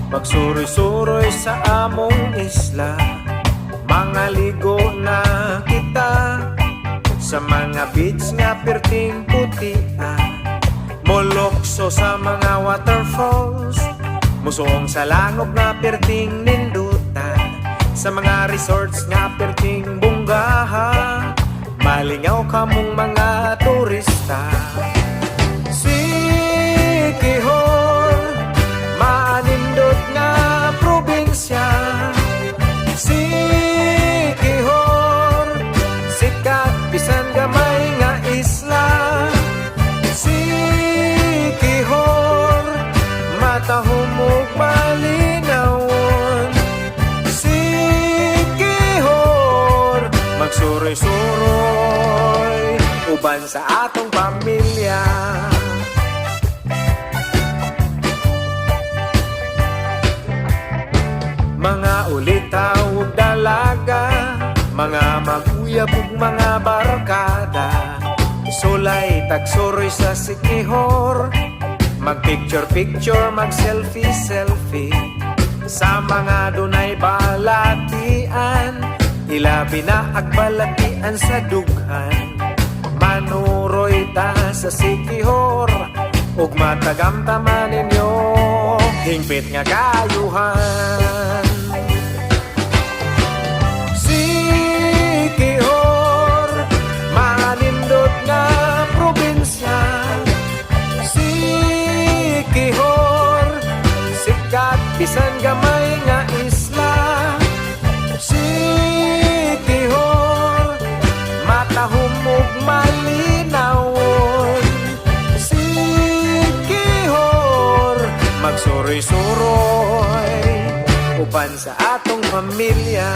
Magsuroy-suroy sa among isla, mga ligo na kita sa mga beach nga perting putia. Molokso sa mga waterfalls, musong sa langop nga perting ninduta. Sa mga resorts nga perting bunggaha, malingaw kamong mga turista. Sikihor, maanindot nga probinsya. Sikihor, sikat bisan gamay nga isla. Sikihor, matahumog malinawon. Sikihor, magsuroy-suroy uban sa atong pamilya. Mga ulitaw ug dalaga, mga maguyab ug mga barkada, sulay tagsuroy sa Sikihor, mag-picture-picture, mag-selfie-selfie. Sa mga dunay balatian, ilabi na agbalatian sa dughan. Manuroy ta sa Sikihor, ug matagamtaman ninyo hingpit nga kayuhan. Sikihor, manindot nga probinsya. Sikihor, sikat bisan gamay nga isla. Sikihor, matahumog malinawon. Sikihor, magsuroy-suroy uban sa atong pamilya.